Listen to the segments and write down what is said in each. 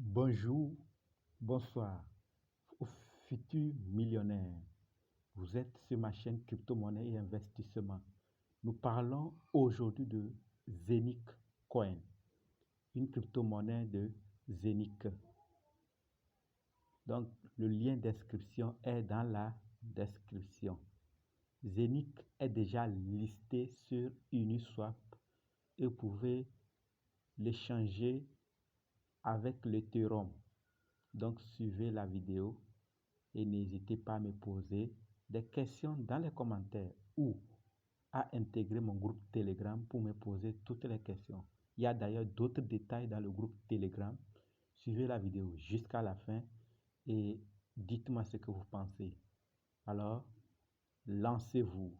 Bonjour, bonsoir, aux futurs millionnaires. Vous êtes sur ma chaîne Crypto-monnaie et investissement. Nous parlons aujourd'hui de Zenic Coin, une crypto-monnaie de Zenic. Donc, le lien d'inscription est dans la description. Zenic est déjà listé sur Uniswap et vous pouvez l'échanger avec l'Ethereum. Donc, suivez la vidéo et n'hésitez pas à me poser des questions dans les commentaires ou à intégrer mon groupe Telegram pour me poser toutes les questions. Il y a d'ailleurs d'autres détails dans le groupe Telegram. Suivez la vidéo jusqu'à la fin et dites-moi ce que vous pensez. Alors, lancez-vous.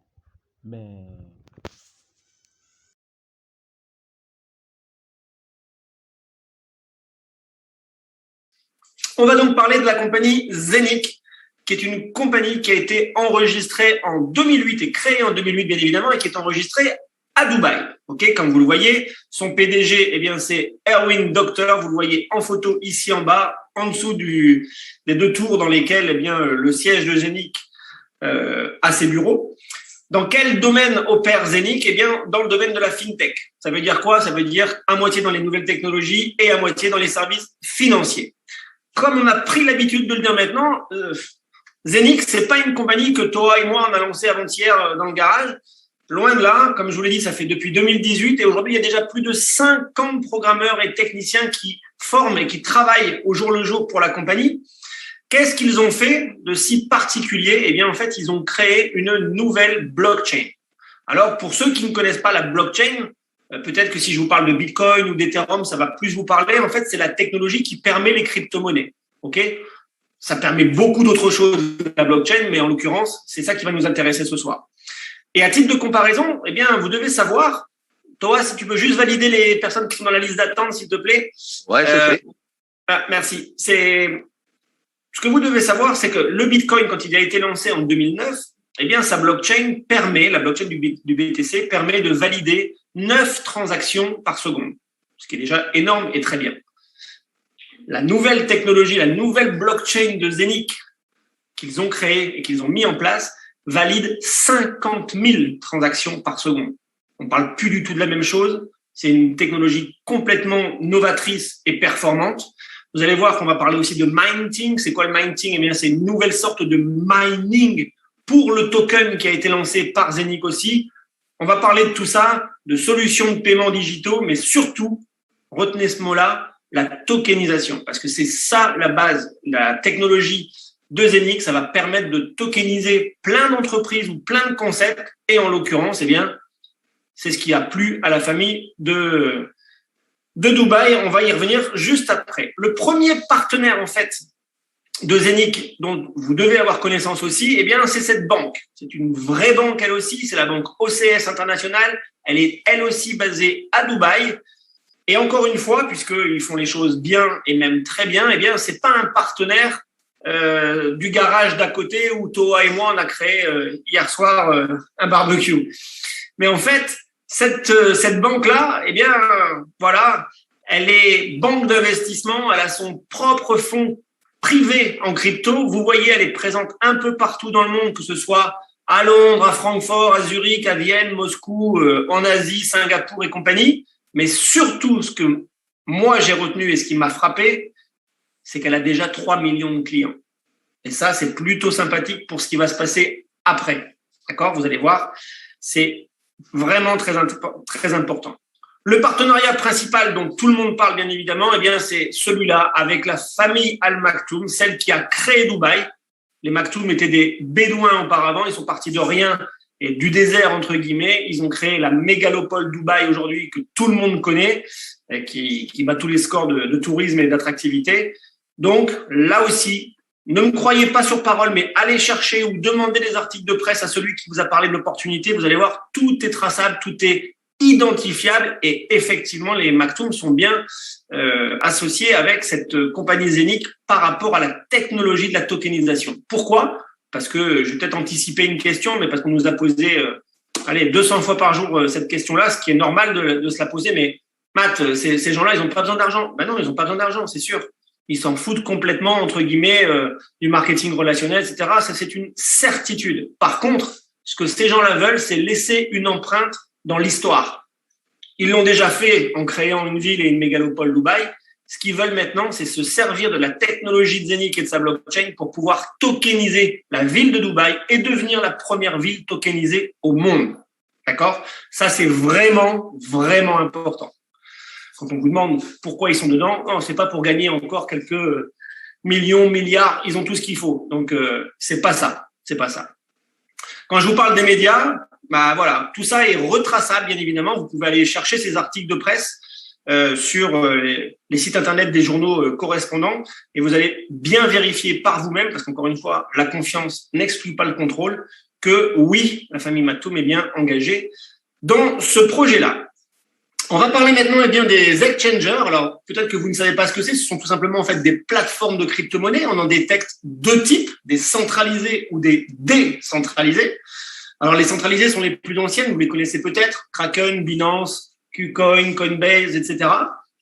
Mais On va donc parler de la compagnie Zenic, qui est une compagnie qui a été enregistrée en 2008 et créée en 2008 bien évidemment et qui est enregistrée à Dubaï. Ok, comme vous le voyez, son PDG, eh bien c'est Erwin Doctor. Vous le voyez en photo ici en bas, en dessous des deux tours dans lesquelles eh bien le siège de Zenic a ses bureaux. Dans quel domaine opère Zenic? Eh bien, dans le domaine de la fintech. Ça veut dire quoi? Ça veut dire à moitié dans les nouvelles technologies et à moitié dans les services financiers. Comme on a pris l'habitude de le dire maintenant, Zenic, c'est pas une compagnie que toi et moi on a lancée avant-hier dans le garage. Loin de là, comme je vous l'ai dit, ça fait depuis 2018 et aujourd'hui il y a déjà plus de 50 programmeurs et techniciens qui forment et qui travaillent au jour le jour pour la compagnie. Qu'est-ce qu'ils ont fait de si particulier? Eh bien, en fait, ils ont créé une nouvelle blockchain. Alors, pour ceux qui ne connaissent pas la blockchain, peut-être que si je vous parle de Bitcoin ou d'Ethereum, ça va plus vous parler. En fait, c'est la technologie qui permet les crypto-monnaies. Ok? Ça permet beaucoup d'autres choses, la blockchain, mais en l'occurrence, c'est ça qui va nous intéresser ce soir. Et à titre de comparaison, eh bien, vous devez savoir, Thomas, si tu peux juste valider les personnes qui sont dans la liste d'attente, s'il te plaît. Ouais, c'est fait. Merci. Ce que vous devez savoir, c'est que le Bitcoin, quand il a été lancé en 2009, eh bien, sa blockchain permet, la blockchain du BTC, permet de valider 9 transactions par seconde, ce qui est déjà énorme et très bien. La nouvelle technologie, la nouvelle blockchain de Zenic qu'ils ont créée et qu'ils ont mis en place valide 50 000 transactions par seconde. On ne parle plus du tout de la même chose. C'est une technologie complètement novatrice et performante. Vous allez voir qu'on va parler aussi de minting. C'est quoi le minting? Eh bien, c'est une nouvelle sorte de mining pour le token qui a été lancé par Zenic aussi. On va parler de tout ça, de solutions de paiement digitaux, mais surtout, retenez ce mot-là, la tokenisation. Parce que c'est ça la base, la technologie de Zenic. Ça va permettre de tokeniser plein d'entreprises ou plein de concepts. Et en l'occurrence, eh bien, c'est ce qui a plu à la famille de Dubaï. On va y revenir juste après. Le premier partenaire, en fait, de Zenic, dont vous devez avoir connaissance aussi, eh bien, c'est cette banque. C'est une vraie banque, elle aussi. C'est la banque OCS International. Elle est, elle aussi, basée à Dubaï. Et encore une fois, puisqu'ils font les choses bien et même très bien, eh bien, c'est pas un partenaire du garage d'à côté où Toa et moi, on a créé hier soir un barbecue. Mais en fait, cette banque-là, eh bien, voilà, elle est banque d'investissement, elle a son propre fonds privé en crypto. Vous voyez, elle est présente un peu partout dans le monde, que ce soit à Londres, à Francfort, à Zurich, à Vienne, Moscou, en Asie, Singapour et compagnie. Mais surtout, ce que moi j'ai retenu et ce qui m'a frappé, c'est qu'elle a déjà 3 millions de clients. Et ça, c'est plutôt sympathique pour ce qui va se passer après. D'accord? Vous allez voir, c'est vraiment très important. Le partenariat principal dont tout le monde parle, bien évidemment, eh bien, c'est celui-là avec la famille Al Maktoum, celle qui a créé Dubaï. Les Maktoum étaient des Bédouins auparavant. Ils sont partis de rien et du désert, entre guillemets. Ils ont créé la mégalopole Dubaï aujourd'hui que tout le monde connaît, et qui bat tous les scores de tourisme et d'attractivité. Donc, là aussi, ne me croyez pas sur parole, mais allez chercher ou demandez des articles de presse à celui qui vous a parlé de l'opportunité. Vous allez voir, tout est traçable, tout est identifiable et effectivement, les Maktoum sont bien associés avec cette compagnie Zenic par rapport à la technologie de la tokenisation. Pourquoi? Parce que je vais peut-être anticiper une question, mais parce qu'on nous a posé 200 fois par jour cette question-là, ce qui est normal de se la poser. Mais Matt, ces gens-là, ils n'ont pas besoin d'argent. Ben non, ils n'ont pas besoin d'argent, c'est sûr. Ils s'en foutent complètement, entre guillemets, du marketing relationnel, etc. Ça, c'est une certitude. Par contre, ce que ces gens-là veulent, c'est laisser une empreinte dans l'histoire. Ils l'ont déjà fait en créant une ville et une mégalopole Dubaï. Ce qu'ils veulent maintenant, c'est se servir de la technologie de Zeniq et de sa blockchain pour pouvoir tokeniser la ville de Dubaï et devenir la première ville tokenisée au monde. D'accord? Ça, c'est vraiment, vraiment important. Quand on vous demande pourquoi ils sont dedans, non, c'est pas pour gagner encore quelques millions, milliards, ils ont tout ce qu'il faut. Donc, c'est pas ça. C'est pas ça. Quand je vous parle des médias, bah voilà, tout ça est retraçable, bien évidemment. Vous pouvez aller chercher ces articles de presse sur les sites internet des journaux correspondants et vous allez bien vérifier par vous-même, parce qu'encore une fois, la confiance n'exclut pas le contrôle, que oui, la famille Maktoum est bien engagée dans ce projet-là. On va parler maintenant des exchangers. Alors, peut-être que vous ne savez pas ce que c'est. Ce sont tout simplement en fait des plateformes de crypto-monnaie. On en détecte deux types, des centralisés ou des décentralisés. Alors, les centralisés sont les plus anciennes. Vous les connaissez peut-être. Kraken, Binance, KuCoin, Coinbase, etc.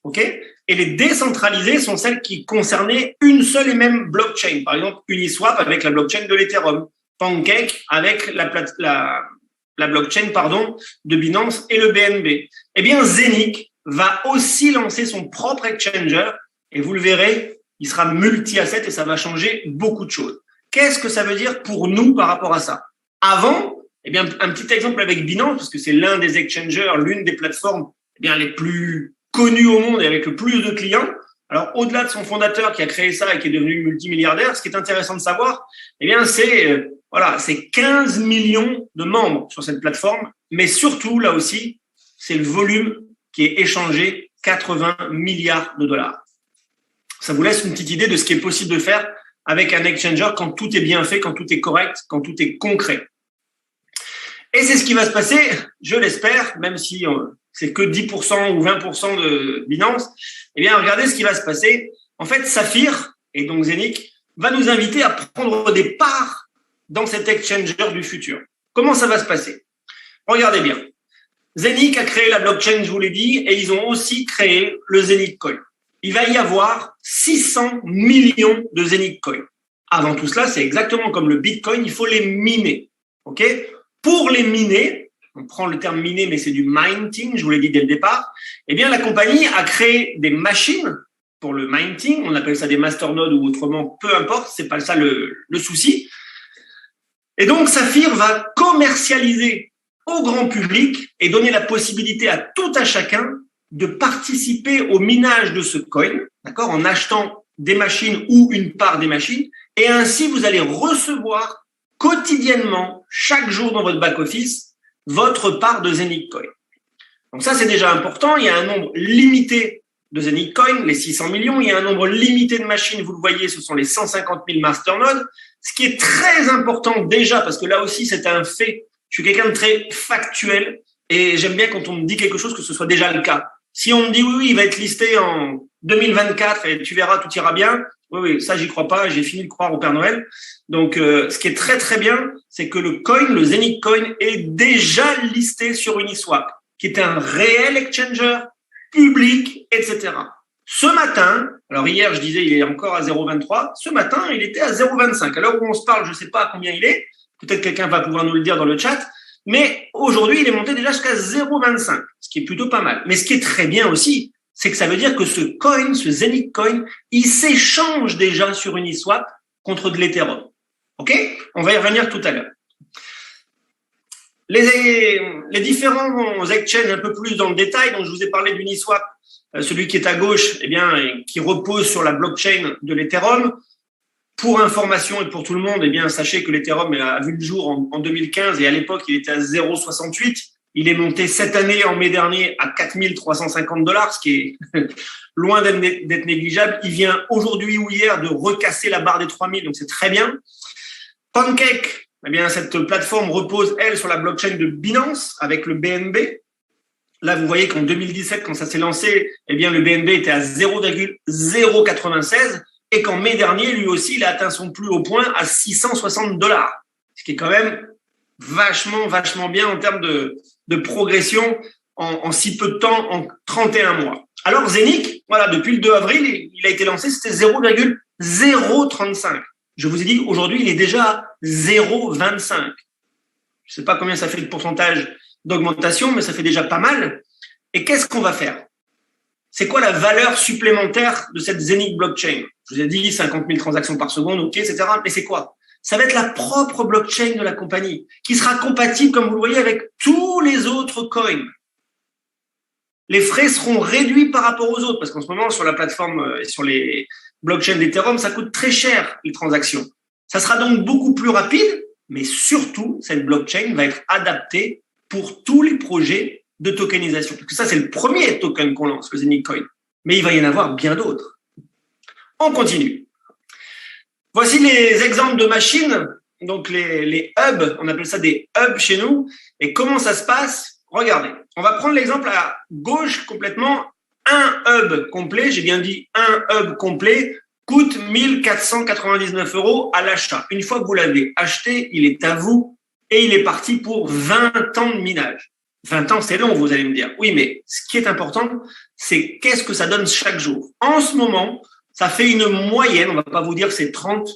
OK ? Et les décentralisés sont celles qui concernaient une seule et même blockchain. Par exemple, Uniswap avec la blockchain de l'Ethereum. Pancake avec la blockchain, de Binance et le BNB. Eh bien, Zeniq va aussi lancer son propre exchanger et vous le verrez, il sera multi-asset et ça va changer beaucoup de choses. Qu'est-ce que ça veut dire pour nous par rapport à ça? Avant, eh bien, un petit exemple avec Binance, parce que c'est l'un des exchangers, l'une des plateformes les plus connues au monde et avec le plus de clients. Alors, au-delà de son fondateur qui a créé ça et qui est devenu multimilliardaire, ce qui est intéressant de savoir, eh bien, c'est 15 millions de membres sur cette plateforme, mais surtout, là aussi, c'est le volume qui est échangé, 80 milliards de dollars. Ça vous laisse une petite idée de ce qui est possible de faire avec un exchanger quand tout est bien fait, quand tout est correct, quand tout est concret. Et c'est ce qui va se passer, je l'espère, même si c'est que 10% ou 20% de Binance. Eh bien, regardez ce qui va se passer. En fait, Saphir, et donc Zeniq, va nous inviter à prendre des parts dans cet exchanger du futur. Comment ça va se passer? Regardez bien. Zeniq a créé la blockchain, je vous l'ai dit, et ils ont aussi créé le Zeniq Coin. Il va y avoir 600 millions de Zeniq Coin. Avant tout cela, c'est exactement comme le Bitcoin, il faut les miner. OK? Pour les miner, on prend le terme miner, mais c'est du minting, je vous l'ai dit dès le départ, eh bien, la compagnie a créé des machines pour le minting, on appelle ça des masternodes ou autrement, peu importe, c'est pas ça le souci. Et donc, Saphir va commercialiser au grand public et donner la possibilité à tout à chacun de participer au minage de ce coin, d'accord, en achetant des machines ou une part des machines, et ainsi vous allez recevoir quotidiennement, chaque jour dans votre back-office, votre part de Zeniq Coin. Donc ça, c'est déjà important. Il y a un nombre limité de Zeniq Coin, les 600 millions. Il y a un nombre limité de machines. Vous le voyez, ce sont les 150 000 masternodes. Ce qui est très important déjà, parce que là aussi, c'est un fait. Je suis quelqu'un de très factuel et j'aime bien quand on me dit quelque chose que ce soit déjà le cas. Si on me dit oui, il va être listé en 2024 et tu verras, tout ira bien. Oui, ça, j'y crois pas. J'ai fini de croire au Père Noël. Donc, ce qui est très, très bien, c'est que le coin, le Zeniq Coin, est déjà listé sur Uniswap, qui est un réel exchanger public, etc. Ce matin, alors hier, je disais, il est encore à 0,23. Ce matin, il était à 0,25. À l'heure où on se parle, je ne sais pas à combien il est. Peut-être quelqu'un va pouvoir nous le dire dans le chat. Mais aujourd'hui, il est monté déjà jusqu'à 0,25, ce qui est plutôt pas mal. Mais ce qui est très bien aussi, c'est que ça veut dire que ce coin, ce Zeniq Coin, il s'échange déjà sur Uniswap contre de l'Ethereum. OK? On va y revenir tout à l'heure. Les différents exchanges un peu plus dans le détail, donc je vous ai parlé d'Uniswap, celui qui est à gauche, eh bien, qui repose sur la blockchain de l'Ethereum. Pour information et pour tout le monde, eh bien, sachez que l'Ethereum a vu le jour en 2015 et à l'époque, il était à 0,68. Il est monté cette année, en mai dernier, à 4 350 $, ce qui est loin d'être négligeable. Il vient aujourd'hui ou hier de recasser la barre des 3 000, donc c'est très bien. Pancake, eh bien, cette plateforme repose, elle, sur la blockchain de Binance avec le BNB. Là, vous voyez qu'en 2017, quand ça s'est lancé, eh bien, le BNB était à 0,096 et qu'en mai dernier, lui aussi, il a atteint son plus haut point à 660 $, ce qui est quand même vachement bien en termes de progression en si peu de temps, en 31 mois. Alors Zenic, voilà, depuis le 2 avril, il a été lancé, c'était 0,035. Je vous ai dit qu'aujourd'hui, il est déjà à 0,25. Je ne sais pas combien ça fait de pourcentage d'augmentation, mais ça fait déjà pas mal. Et qu'est-ce qu'on va faire? C'est quoi la valeur supplémentaire de cette Zenic blockchain? Je vous ai dit 50 000 transactions par seconde, ok, etc. Mais c'est quoi? Ça va être la propre blockchain de la compagnie, qui sera compatible, comme vous le voyez, avec tous les autres coins. Les frais seront réduits par rapport aux autres, parce qu'en ce moment, sur la plateforme et sur les blockchains d'Ethereum, ça coûte très cher, les transactions. Ça sera donc beaucoup plus rapide, mais surtout, cette blockchain va être adaptée pour tous les projets de tokenisation. Parce que ça, c'est le premier token qu'on lance, le Zenic Coin. Mais il va y en avoir bien d'autres. On continue. Voici les exemples de machines, donc les hubs, on appelle ça des hubs chez nous. Et comment ça se passe? Regardez, on va prendre l'exemple à gauche complètement. Un hub complet, j'ai bien dit un hub complet, coûte 1 499 € à l'achat. Une fois que vous l'avez acheté, il est à vous et il est parti pour 20 ans de minage. 20 ans, c'est long, vous allez me dire. Oui, mais ce qui est important, c'est qu'est-ce que ça donne chaque jour. En ce moment, ça fait une moyenne, on va pas vous dire que c'est 30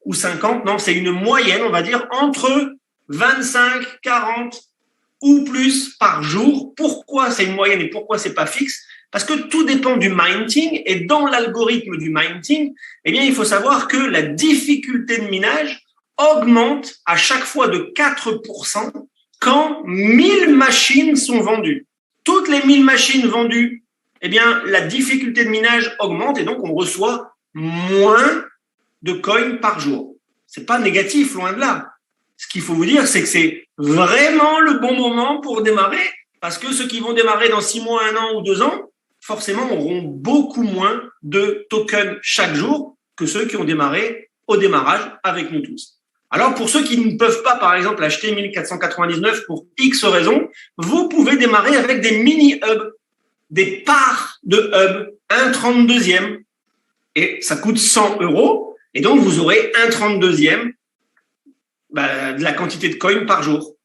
ou 50, non, c'est une moyenne, on va dire, entre 25, 40 ou plus par jour. Pourquoi c'est une moyenne et pourquoi c'est pas fixe? Parce que tout dépend du minting, et dans l'algorithme du minting, eh bien, il faut savoir que la difficulté de minage augmente à chaque fois de 4% quand 1000 machines sont vendues. Toutes les 1000 machines vendues, eh bien, la difficulté de minage augmente et donc on reçoit moins de coins par jour. C'est pas négatif, loin de là. Ce qu'il faut vous dire, c'est que c'est vraiment le bon moment pour démarrer, parce que ceux qui vont démarrer dans 6 mois, 1 an ou 2 ans, forcément auront beaucoup moins de tokens chaque jour que ceux qui ont démarré au démarrage avec nous tous. Alors, pour ceux qui ne peuvent pas, par exemple, acheter 1499 pour X raisons, vous pouvez démarrer avec des mini-hubs, des parts de hubs, un 32e, et ça coûte 100 €, et donc vous aurez un 32e de la quantité de coins par jour.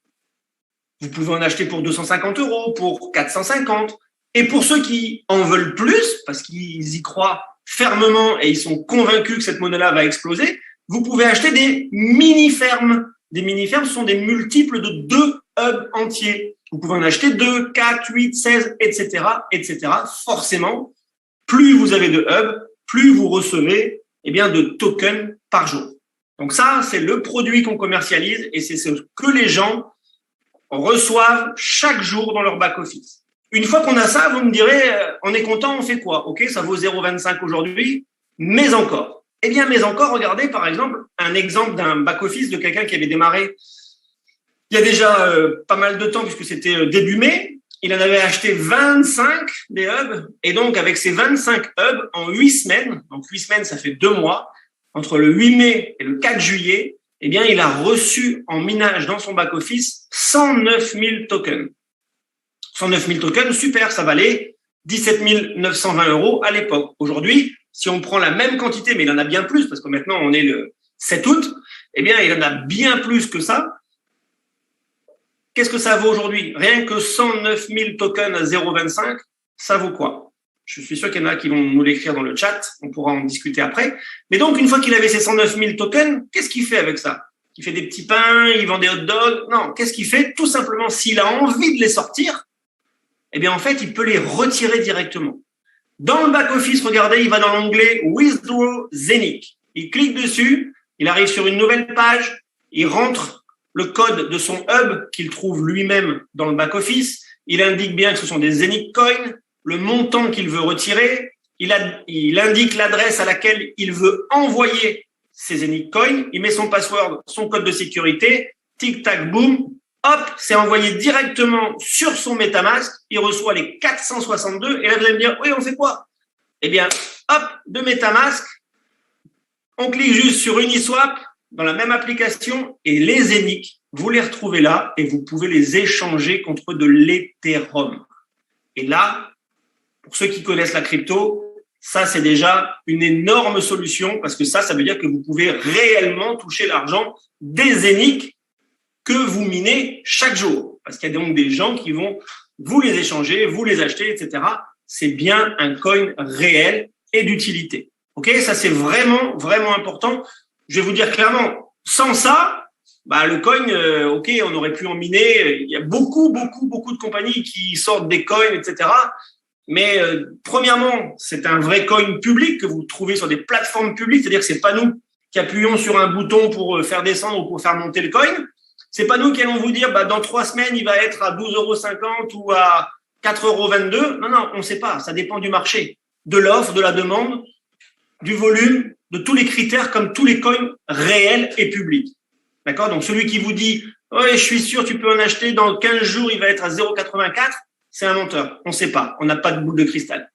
Vous pouvez en acheter pour 250 €, pour 450. Et pour ceux qui en veulent plus, parce qu'ils y croient fermement et ils sont convaincus que cette monnaie-là va exploser, vous pouvez acheter des mini-fermes. Des mini-fermes sont des multiples de 2 hubs entiers. Vous pouvez en acheter 2, 4, 8, 16, etc., etc. Forcément, plus vous avez de hubs, plus vous recevez de tokens par jour. Donc ça, c'est le produit qu'on commercialise et c'est ce que les gens reçoivent chaque jour dans leur back-office. Une fois qu'on a ça, vous me direz, on est content, on fait quoi? Ok, ça vaut 0,25 aujourd'hui, mais encore. Eh bien, mais encore, regardez par exemple un exemple d'un back-office de quelqu'un qui avait démarré il y a déjà pas mal de temps, puisque c'était début mai. Il en avait acheté 25 des hubs, et donc avec ces 25 hubs, en 8 semaines, donc 8 semaines, ça fait 2 mois, entre le 8 mai et le 4 juillet, eh bien, il a reçu en minage dans son back-office 109 000 tokens. 109 000 tokens, super, ça valait 17 920 € à l'époque. Aujourd'hui, si on prend la même quantité, mais il en a bien plus, parce que maintenant on est le 7 août, eh bien, il en a bien plus que ça. Qu'est-ce que ça vaut aujourd'hui? Rien que 109 000 tokens à 0,25, ça vaut quoi? Je suis sûr qu'il y en a qui vont nous l'écrire dans le chat, on pourra en discuter après. Mais donc, une fois qu'il avait ces 109 000 tokens, qu'est-ce qu'il fait avec ça? Il fait des petits pains, il vend des hot dogs? Non, qu'est-ce qu'il fait? Tout simplement, s'il a envie de les sortir, eh bien, en fait, il peut les retirer directement. Dans le back-office, regardez, il va dans l'onglet Withdraw Zenic. Il clique dessus, il arrive sur une nouvelle page, il rentre le code de son hub qu'il trouve lui-même dans le back-office. Il indique bien que ce sont des Zenic Coins, le montant qu'il veut retirer. Il indique l'adresse à laquelle il veut envoyer ces Zenic Coins. Il met son password, son code de sécurité. Tic tac boum. Hop, c'est envoyé directement sur son MetaMask. Il reçoit les 462. Et là, vous allez me dire, oui, on fait quoi? Eh bien, hop, de MetaMask, on clique juste sur Uniswap dans la même application et les Zenic, vous les retrouvez là et vous pouvez les échanger contre de l'Ethereum. Et là, pour ceux qui connaissent la crypto, ça, c'est déjà une énorme solution parce que ça veut dire que vous pouvez réellement toucher l'argent des Zenic que vous minez chaque jour. Parce qu'il y a donc des gens qui vont vous les échanger, vous les acheter, etc. c'est bien un coin réel et d'utilité. Ok, ça c'est vraiment, vraiment important. Je vais vous dire clairement, sans ça, le coin, ok, on aurait pu en miner. Il y a beaucoup de compagnies qui sortent des coins, etc. Mais premièrement, c'est un vrai coin public que vous trouvez sur des plateformes publiques, c'est-à-dire que c'est pas nous qui appuyons sur un bouton pour faire descendre ou pour faire monter le coin. C'est pas nous qui allons vous dire, dans 3 semaines, il va être à 12,50 € ou à 4,22 €. Non, on ne sait pas. Ça dépend du marché, de l'offre, de la demande, du volume, de tous les critères comme tous les coins réels et publics. D'accord? Donc, celui qui vous dit, ouais, je suis sûr, tu peux en acheter dans 15 jours, il va être à 0,84, c'est un menteur. On ne sait pas. On n'a pas de boule de cristal.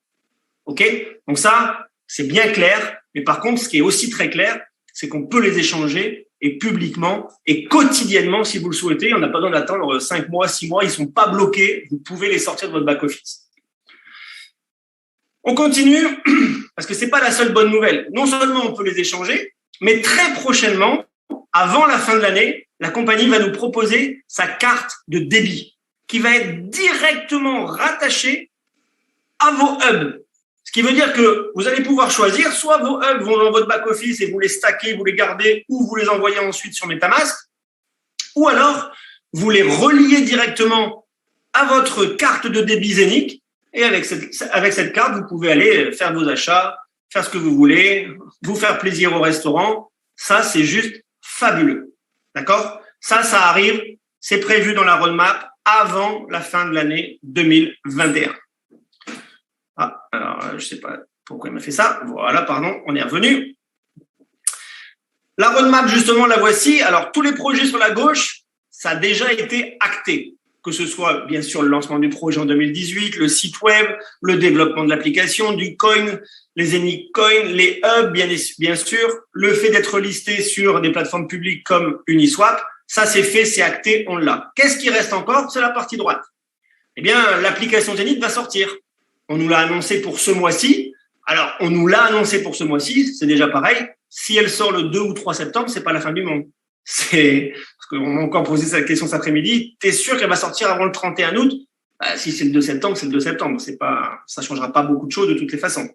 OK? Donc ça, c'est bien clair. Mais par contre, ce qui est aussi très clair, c'est qu'on peut les échanger et publiquement et quotidiennement si vous le souhaitez. On n'a pas besoin d'attendre 5 mois, 6 mois. Ils ne sont pas bloqués. Vous pouvez les sortir de votre back-office. On continue parce que c'est pas la seule bonne nouvelle. Non seulement on peut les échanger, mais très prochainement, avant la fin de l'année, la compagnie va nous proposer sa carte de débit qui va être directement rattachée à vos hubs. Ce qui veut dire que vous allez pouvoir choisir, soit vos hubs vont dans votre back-office et vous les stackez, vous les gardez, ou vous les envoyez ensuite sur MetaMask, ou alors vous les reliez directement à votre carte de débit Zenic, et avec cette carte, vous pouvez aller faire vos achats, faire ce que vous voulez, vous faire plaisir au restaurant. Ça, c'est juste fabuleux. D'accord? Ça arrive, c'est prévu dans la roadmap avant la fin de l'année 2021. Alors, je sais pas pourquoi il m'a fait ça. Voilà, pardon, on est revenu. La roadmap, justement, la voici. Alors, tous les projets sur la gauche, ça a déjà été acté. Que ce soit, bien sûr, le lancement du projet en 2018, le site web, le développement de l'application, du coin, les Zenic Coin, les hubs, bien sûr, le fait d'être listé sur des plateformes publiques comme Uniswap. Ça, c'est fait, c'est acté, on l'a. Qu'est-ce qui reste encore? C'est la partie droite. Eh bien, l'application Zenic va sortir. On nous l'a annoncé pour ce mois-ci. Alors, on nous l'a annoncé pour ce mois-ci, c'est déjà pareil. Si elle sort le 2 ou 3 septembre, c'est pas la fin du monde. Parce qu'on m'a encore posé cette question cet après-midi. T'es sûr qu'elle va sortir avant le 31 août? Si c'est le 2 septembre, c'est le 2 septembre. Ça changera pas beaucoup de choses de toutes les façons.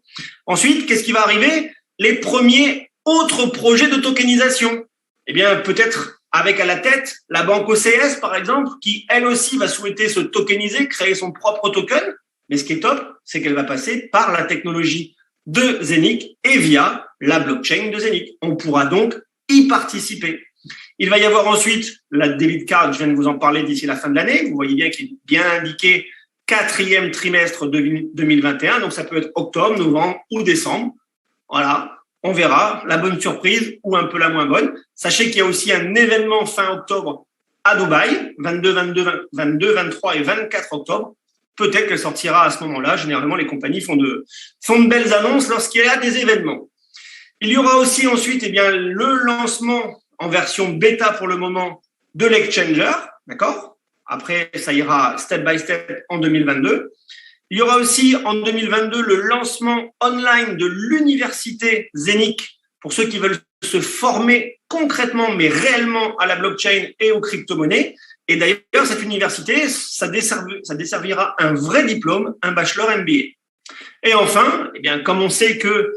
Ensuite, qu'est-ce qui va arriver? Les premiers autres projets de tokenisation. Eh bien, peut-être avec à la tête la banque OCS, par exemple, qui elle aussi va souhaiter se tokeniser, créer son propre token. Mais ce qui est top, c'est qu'elle va passer par la technologie de Zenic et via la blockchain de Zenic. On pourra donc y participer. Il va y avoir ensuite la debit card, je viens de vous en parler d'ici la fin de l'année. Vous voyez bien qu'il est bien indiqué 4e trimestre 2021. Donc, ça peut être octobre, novembre ou décembre. Voilà, on verra la bonne surprise ou un peu la moins bonne. Sachez qu'il y a aussi un événement fin octobre à Dubaï, 22, 23 et 24 octobre. Peut-être qu'elle sortira à ce moment-là. Généralement, les compagnies font de belles annonces lorsqu'il y a des événements. Il y aura aussi ensuite le lancement en version bêta pour le moment de l'exchanger, d'accord? Après, ça ira step by step en 2022. Il y aura aussi en 2022 le lancement online de l'université Zenic pour ceux qui veulent se former concrètement, mais réellement à la blockchain et aux crypto-monnaies. Et d'ailleurs, cette université, ça desservira un vrai diplôme, un bachelor MBA. Et enfin, comme on sait que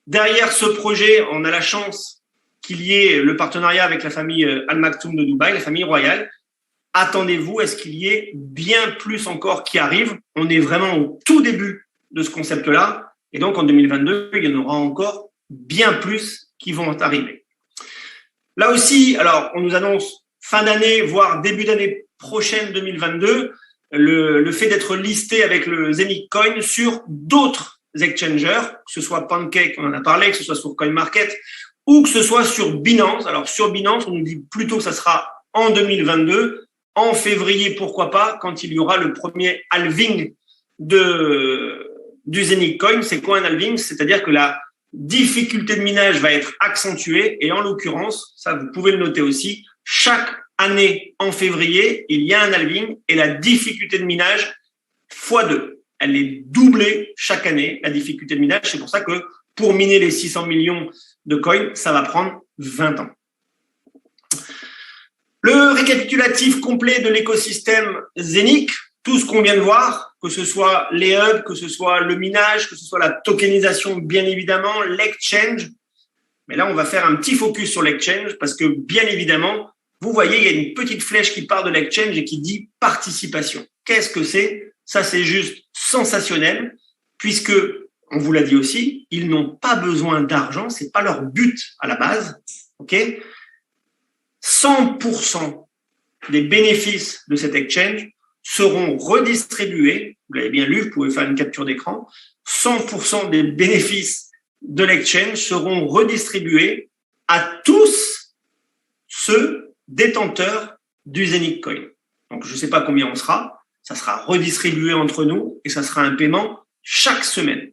derrière ce projet, on a la chance qu'il y ait le partenariat avec la famille Al Maktoum de Dubaï, la famille royale. Attendez-vous à ce qu'il y ait bien plus encore qui arrive. On est vraiment au tout début de ce concept-là. Et donc, en 2022, il y en aura encore bien plus qui vont arriver. Là aussi, alors, on nous annonce fin d'année, voire début d'année prochaine 2022, le fait d'être listé avec le Zenic Coin sur d'autres exchangers, que ce soit Pancake, on en a parlé, que ce soit sur CoinMarket, ou que ce soit sur Binance. Alors, sur Binance, on nous dit plutôt que ça sera en 2022, en février, pourquoi pas, quand il y aura le premier halving du Zenic Coin. C'est quoi un halving? C'est-à-dire que la difficulté de minage va être accentuée et en l'occurrence, ça vous pouvez le noter aussi, chaque année en février, il y a un halving et la difficulté de minage x2. Elle est doublée chaque année, la difficulté de minage. C'est pour ça que pour miner les 600 millions de coins, ça va prendre 20 ans. Le récapitulatif complet de l'écosystème Zenic, tout ce qu'on vient de voir, que ce soit les hubs, que ce soit le minage, que ce soit la tokenisation, bien évidemment, l'exchange. Mais là, on va faire un petit focus sur l'exchange parce que, bien évidemment, vous voyez, il y a une petite flèche qui part de l'exchange et qui dit participation. Qu'est-ce que c'est? Ça, c'est juste sensationnel puisque, on vous l'a dit aussi, ils n'ont pas besoin d'argent, c'est pas leur but à la base. Ok? 100% des bénéfices de cet exchange seront redistribués. Vous l'avez bien lu, vous pouvez faire une capture d'écran. 100% des bénéfices de l'exchange seront redistribués à tous ceux détenteurs du Zenic Coin. Donc, je ne sais pas combien on sera. Ça sera redistribué entre nous et ça sera un paiement chaque semaine.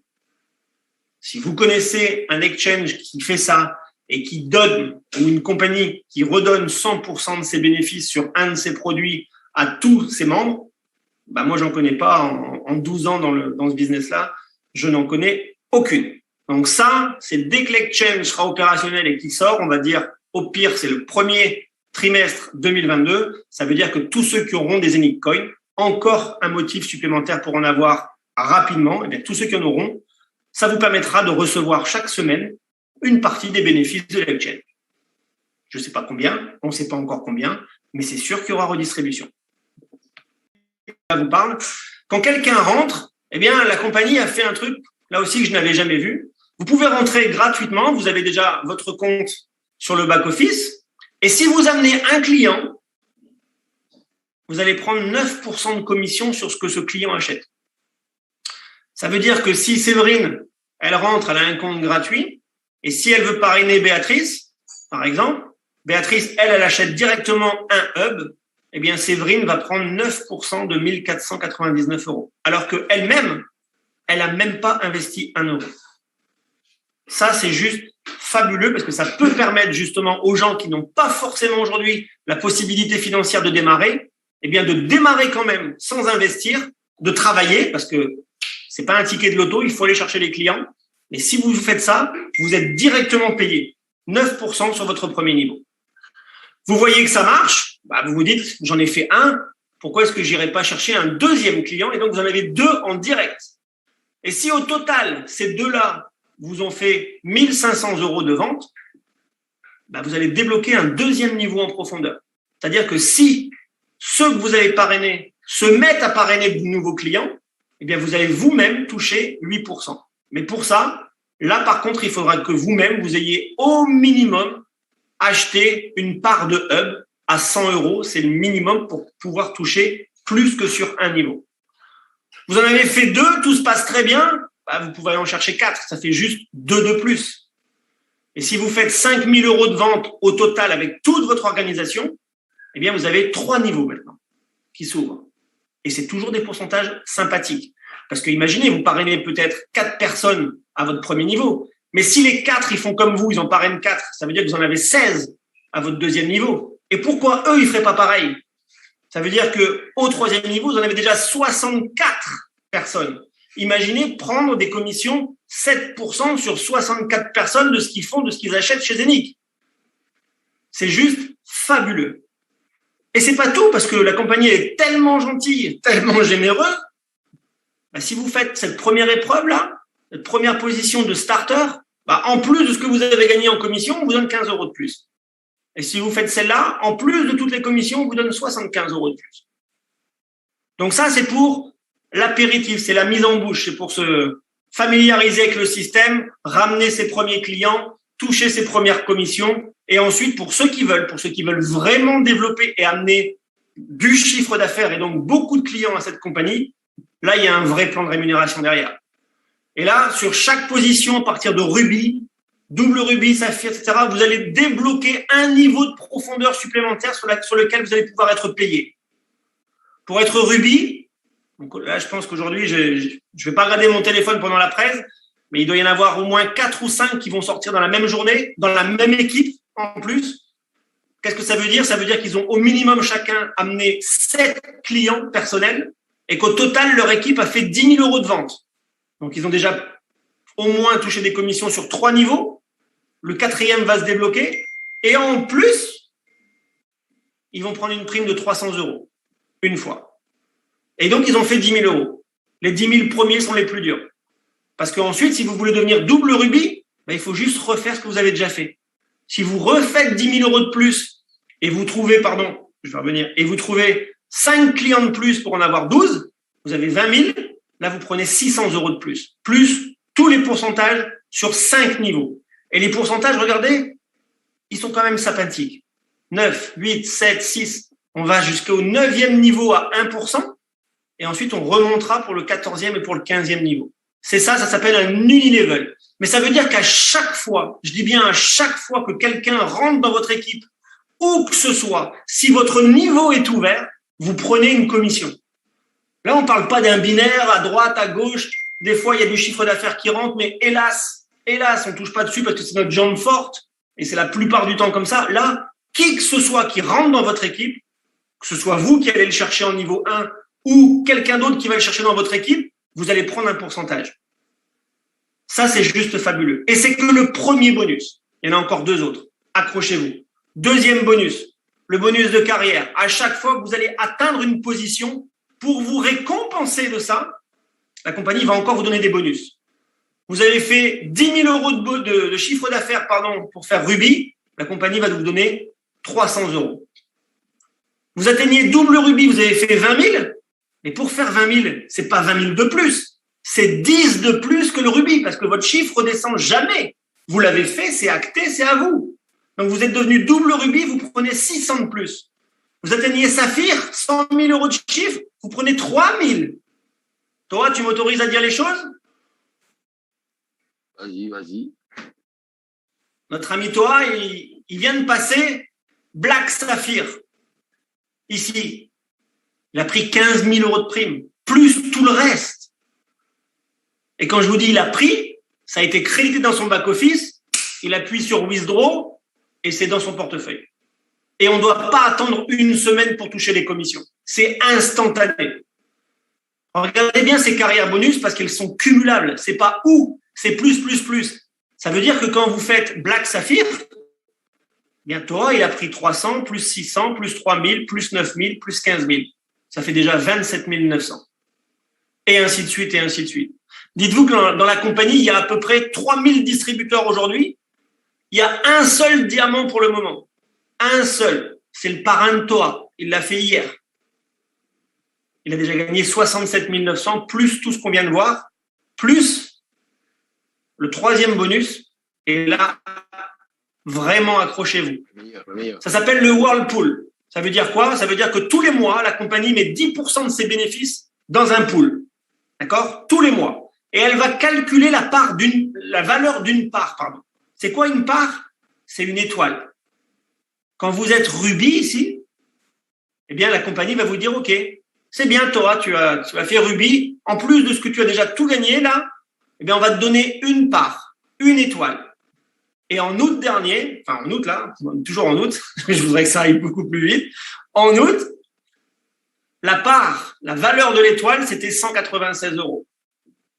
Si vous connaissez un exchange qui fait ça et qui donne, ou une compagnie qui redonne 100% de ses bénéfices sur un de ses produits à tous ses membres, bah moi, j'en connais pas en 12 ans dans ce business-là. Je n'en connais aucune. Donc ça, c'est dès que l'exchange sera opérationnel et qu'il sort, on va dire, au pire, c'est le premier trimestre 2022. Ça veut dire que tous ceux qui auront des Zenic Coin, encore un motif supplémentaire pour en avoir rapidement, et bien tous ceux qui en auront, ça vous permettra de recevoir chaque semaine une partie des bénéfices de l'exchange. Je ne sais pas combien, on ne sait pas encore combien, mais c'est sûr qu'il y aura redistribution. Ça vous parle. Quand quelqu'un rentre, eh bien, la compagnie a fait un truc, là aussi, que je n'avais jamais vu. Vous pouvez rentrer gratuitement, vous avez déjà votre compte sur le back-office, et si vous amenez un client, vous allez prendre 9% de commission sur ce que ce client achète. Ça veut dire que si Séverine, elle rentre, elle a un compte gratuit, et si elle veut parrainer Béatrice, par exemple, Béatrice, elle achète directement un hub, eh bien, Séverine va prendre 9% de 1 499 €. Alors qu'elle-même, elle n'a même pas investi 1 euro. Ça, c'est juste fabuleux parce que ça peut permettre justement aux gens qui n'ont pas forcément aujourd'hui la possibilité financière de démarrer, eh bien, de démarrer quand même sans investir, de travailler parce que c'est pas un ticket de loto, il faut aller chercher les clients. Mais si vous faites ça, vous êtes directement payé 9% sur votre premier niveau. Vous voyez que ça marche, bah vous vous dites, j'en ai fait un, pourquoi est-ce que j'irai pas chercher un deuxième client? Et donc, vous en avez 2 en direct. Et si au total, ces 2-là vous ont fait 1 500 € de vente, bah vous allez débloquer un deuxième niveau en profondeur. C'est-à-dire que si ceux que vous avez parrainés se mettent à parrainer de nouveaux clients, eh bien, vous allez vous-même toucher 8%. Mais pour ça, là, par contre, il faudra que vous-même, vous ayez au minimum acheté une part de hub à 100 €. C'est le minimum pour pouvoir toucher plus que sur un niveau. Vous en avez fait 2, tout se passe très bien, bah, vous pouvez en chercher 4. Ça fait juste 2 de plus. Et si vous faites 5 000 € de vente au total avec toute votre organisation, eh bien, vous avez 3 niveaux maintenant qui s'ouvrent. Et c'est toujours des pourcentages sympathiques. Parce que imaginez, vous parrainez peut-être 4 personnes à votre premier niveau. Mais si les 4, ils font comme vous, ils en parrainent 4, ça veut dire que vous en avez 16 à votre deuxième niveau. Et pourquoi eux, ils feraient pas pareil? Ça veut dire que au troisième niveau, vous en avez déjà 64 personnes. Imaginez prendre des commissions 7% sur 64 personnes de ce qu'ils font, de ce qu'ils achètent chez Zenic. C'est juste fabuleux. Et c'est pas tout, parce que la compagnie est tellement gentille, tellement généreuse. Bah, si vous faites cette première épreuve-là, cette première position de starter, bah, en plus de ce que vous avez gagné en commission, on vous donne 15 € de plus. Et si vous faites celle-là, en plus de toutes les commissions, on vous donne 75 € de plus. Donc ça, c'est pour l'apéritif, c'est la mise en bouche, c'est pour se familiariser avec le système, ramener ses premiers clients, toucher ses premières commissions, et ensuite pour ceux qui veulent vraiment développer et amener du chiffre d'affaires et donc beaucoup de clients à cette compagnie, là, il y a un vrai plan de rémunération derrière. Et là, sur chaque position, à partir de rubis, double rubis, saphir, etc., vous allez débloquer un niveau de profondeur supplémentaire sur lequel vous allez pouvoir être payé. Pour être rubis, donc là, je pense qu'aujourd'hui, je vais pas regarder mon téléphone pendant la presse, mais il doit y en avoir au moins 4 ou 5 qui vont sortir dans la même journée, dans la même équipe en plus. Qu'est-ce que ça veut dire? Ça veut dire qu'ils ont au minimum chacun amené 7 clients personnels et qu'au total, leur équipe a fait 10 000 € de vente. Donc, ils ont déjà au moins touché des commissions sur 3 niveaux. Le 4e va se débloquer. Et en plus, ils vont prendre une prime de 300 € une fois. Et donc, ils ont fait 10 000 €. Les 10 000 premiers sont les plus durs. Parce qu'ensuite, si vous voulez devenir double rubis, ben, il faut juste refaire ce que vous avez déjà fait. Si vous refaites 10 000 euros de plus et vous trouvez, je vais revenir, et vous trouvez 5 clients de plus pour en avoir 12, vous avez 20 000, là vous prenez 600 euros de plus tous les pourcentages sur 5 niveaux. Et les pourcentages, regardez, ils sont quand même sympathiques. 9, 8, 7, 6, on va jusqu'au 9e niveau à 1%, et ensuite on remontera pour le 14e et pour le 15e niveau. C'est ça s'appelle un unilevel. Mais ça veut dire qu'à chaque fois, je dis bien à chaque fois que quelqu'un rentre dans votre équipe, où que ce soit, si votre niveau est ouvert, vous prenez une commission. Là, on ne parle pas d'un binaire à droite, à gauche. Des fois, il y a du chiffre d'affaires qui rentre, mais hélas, on ne touche pas dessus parce que c'est notre jambe forte. Et c'est la plupart du temps comme ça. Là, qui que ce soit qui rentre dans votre équipe, que ce soit vous qui allez le chercher en niveau 1 ou quelqu'un d'autre qui va le chercher dans votre équipe, vous allez prendre un pourcentage. Ça, c'est juste fabuleux. Et c'est que le premier bonus. Il y en a encore 2 autres. Accrochez-vous. Deuxième bonus, le bonus de carrière. À chaque fois que vous allez atteindre une position, pour vous récompenser de ça, la compagnie va encore vous donner des bonus. Vous avez fait 10 000 euros de chiffre d'affaires pour faire rubis, la compagnie va vous donner 300 euros. Vous atteignez double rubis, vous avez fait 20 000, mais pour faire 20 000, c'est pas 20 000 de plus, c'est 10 de plus que le rubis, parce que votre chiffre redescend jamais. Vous l'avez fait, c'est acté, c'est à vous. Donc vous êtes devenu double rubis, vous prenez 600 de plus. Vous atteignez saphir, 100 000 euros de chiffre, vous prenez 3 000. Toi, tu m'autorises à dire les choses? Vas-y. Notre ami Toa, il vient de passer Black Saphir. Ici, il a pris 15 000 euros de prime, plus tout le reste. Et quand je vous dis il a pris, ça a été crédité dans son back-office, il appuie sur Withdraw et c'est dans son portefeuille. Et on ne doit pas attendre une semaine pour toucher les commissions. C'est instantané. Regardez bien ces carrières bonus parce qu'elles sont cumulables. C'est pas ou, c'est plus. Ça veut dire que quand vous faites Black Saphir, bientôt, il a pris 300, plus 600, plus 3000, plus 9000, plus 15 000. Ça fait déjà 27 900. Et ainsi de suite, et ainsi de suite. Dites-vous que dans la compagnie, il y a à peu près 3000 distributeurs aujourd'hui. Il y a un seul diamant pour le moment. Un seul. C'est le parrain de Toa. Il l'a fait hier. Il a déjà gagné 67 900, plus tout ce qu'on vient de voir, plus le 3e bonus. Et là, vraiment accrochez-vous. Ça s'appelle le Whirlpool. Ça veut dire quoi? Ça veut dire que tous les mois, la compagnie met 10% de ses bénéfices dans un pool. D'accord? Tous les mois. Et elle va calculer la valeur d'une part, pardon. C'est quoi une part? C'est une étoile. Quand vous êtes rubis ici, eh bien, la compagnie va vous dire, OK, c'est bien, Toa, tu as fait rubis. En plus de ce que tu as déjà tout gagné, là, eh bien, on va te donner une part, une étoile. Et en août dernier, enfin, en août, là, toujours en août, je voudrais que ça aille beaucoup plus vite. En août, la valeur de l'étoile, c'était 196 euros.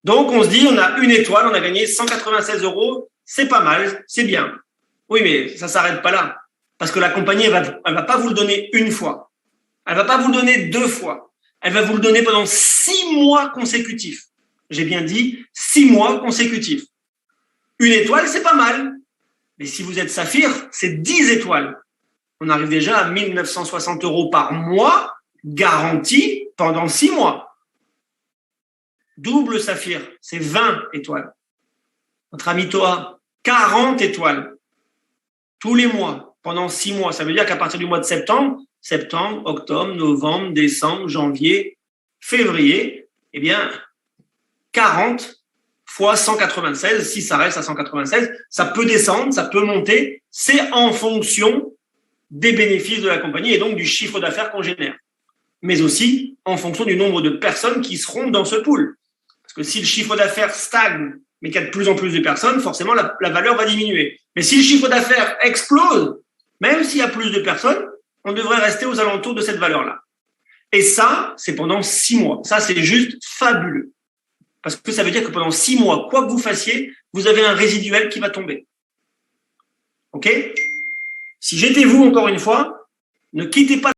Donc, on se dit, on a une étoile, on a gagné 196 euros, c'est pas mal, c'est bien. Oui, mais ça s'arrête pas là. Parce que la compagnie, elle va pas vous le donner une fois. Elle va pas vous le donner 2 fois. Elle va vous le donner pendant 6 mois consécutifs. J'ai bien dit 6 mois consécutifs. Une étoile, c'est pas mal. Mais si vous êtes saphir, c'est 10 étoiles. On arrive déjà à 1 960 euros par mois, garantie pendant 6 mois. Double saphir, c'est 20 étoiles. Notre ami Toa, 40 étoiles. Tous les mois, pendant 6 mois. Ça veut dire qu'à partir du mois de septembre, octobre, novembre, décembre, janvier, février, eh bien, 40 fois 196, si ça reste à 196, ça peut descendre, ça peut monter, c'est en fonction des bénéfices de la compagnie et donc du chiffre d'affaires qu'on génère. Mais aussi en fonction du nombre de personnes qui seront dans ce pool. Parce que si le chiffre d'affaires stagne, mais qu'il y a de plus en plus de personnes, forcément, la valeur va diminuer. Mais si le chiffre d'affaires explose, même s'il y a plus de personnes, on devrait rester aux alentours de cette valeur-là. Et ça, c'est pendant 6 mois. Ça, c'est juste fabuleux. Parce que ça veut dire que pendant 6 mois, quoi que vous fassiez, vous avez un résiduel qui va tomber. OK? Si j'étais vous, encore une fois, ne quittez pas